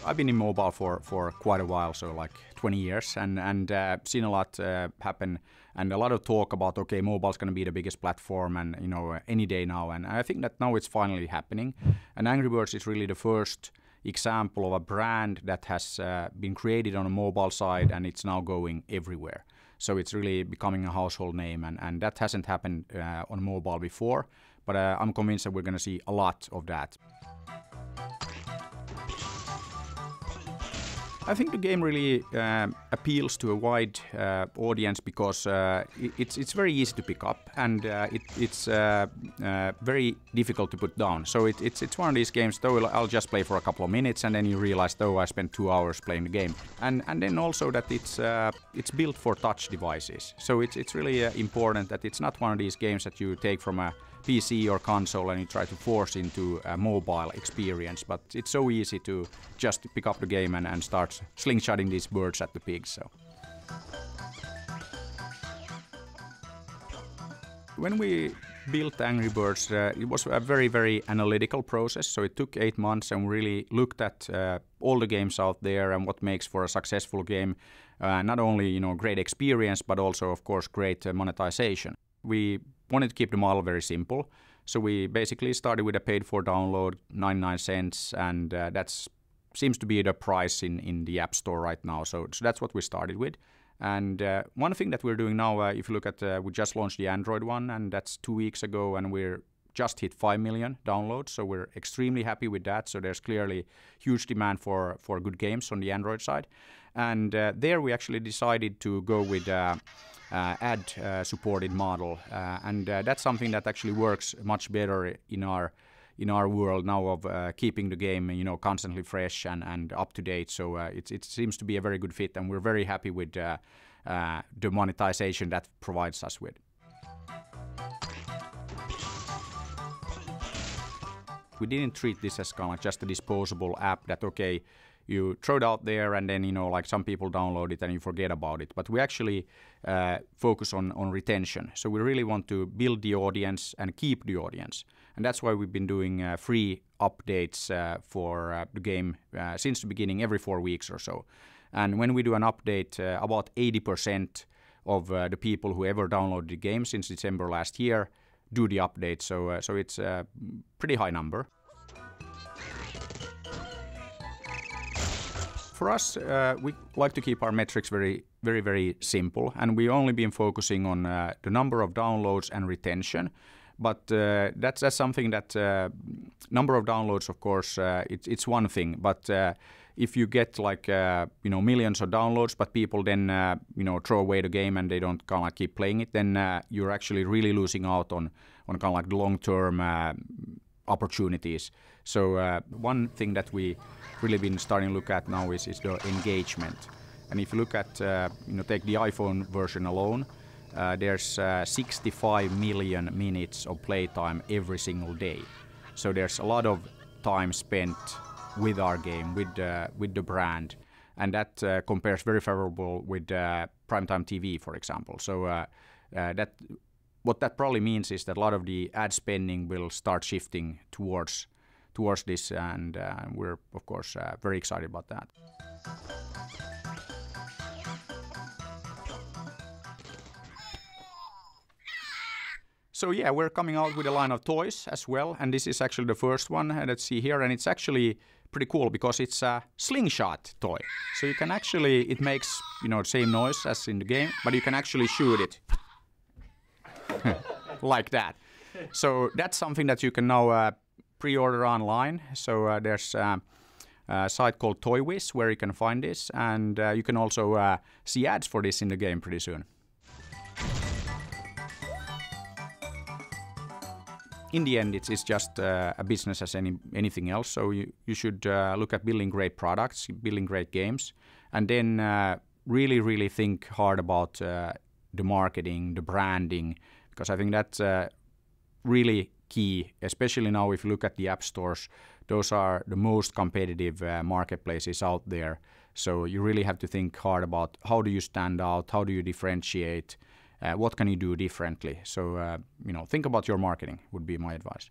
I've been in mobile for quite a while, so like 20 years, and seen a lot happen, and a lot of talk about, okay, mobile's going to be the biggest platform, and any day now, and I think that now it's finally happening. And Angry Birds is really the first example of a brand that has been created on a mobile side, and it's now going everywhere. So it's really becoming a household name, and that hasn't happened on mobile before, but I'm convinced that we're going to see a lot of that. I think the game really appeals to a wide audience because it's very easy to pick up, and it's very difficult to put down. So it's one of these games, though I'll just play for a couple of minutes, and then you realize, though I spent 2 hours playing the game. And then also that it's built for touch devices. So it's really important that it's not one of these games that you take from a PC or console and you try to force into a mobile experience, but it's so easy to just pick up the game and start slingshotting these birds at the pigs. So when we built Angry Birds, it was a very, very analytical process. So it took 8 months, and we really looked at all the games out there and what makes for a successful game. Not only great experience, but also, of course, great monetization. We wanted to keep the model very simple, so we basically started with a paid-for download, 99 cents, and that seems to be the price in the App Store right now. So that's what we started with. And one thing that we're doing now, if you look at, we just launched the Android one, and that's 2 weeks ago, and we're just hit 5 million downloads, so we're extremely happy with that. So there's clearly huge demand for good games on the Android side. And there we actually decided to go with ad supported model, and that's something that actually works much better in our world now of keeping the game constantly fresh and up to date. So it seems to be a very good fit, and we're very happy with the monetization that provides us with. We didn't treat this as kind of like just a disposable app that, okay, you throw it out there and then, like some people download it and you forget about it. But we actually focus on retention. So we really want to build the audience and keep the audience. And that's why we've been doing free updates for the game since the beginning, every 4 weeks or so. And when we do an update, about 80% of the people who ever downloaded the game since December last year do the update. So it's a pretty high number. For us, we like to keep our metrics very, very, very simple, and we've only been focusing on the number of downloads and retention. But that's something that number of downloads, of course, it's one thing. But if you get like millions of downloads, but people then throw away the game and they don't kind of like keep playing it, then you're actually really losing out on kind of like the long-term opportunities. So one thing that we really been starting to look at now is the engagement. And if you look at take the iPhone version alone, there's 65 million minutes of playtime every single day. So there's a lot of time spent with our game, with the brand, and that compares very favorable with primetime TV, for example. So what that probably means is that a lot of the ad spending will start shifting towards this, and we're of course very excited about that. So yeah, we're coming out with a line of toys as well, and this is actually the first one. Let's see here, and it's actually pretty cool because it's a slingshot toy. So you can actually, it makes the same noise as in the game, but you can actually shoot it like that. So that's something that you can now pre-order online. So there's a site called ToyWiz where you can find this, and you can also see ads for this in the game pretty soon. In the end, it's just a business as anything else. So you should look at building great products, building great games, and then really, really think hard about the marketing, the branding, because I think that's really key, especially now if you look at the app stores. Those are the most competitive marketplaces out there. So you really have to think hard about how do you stand out, how do you differentiate, what can you do differently. So think about your marketing would be my advice.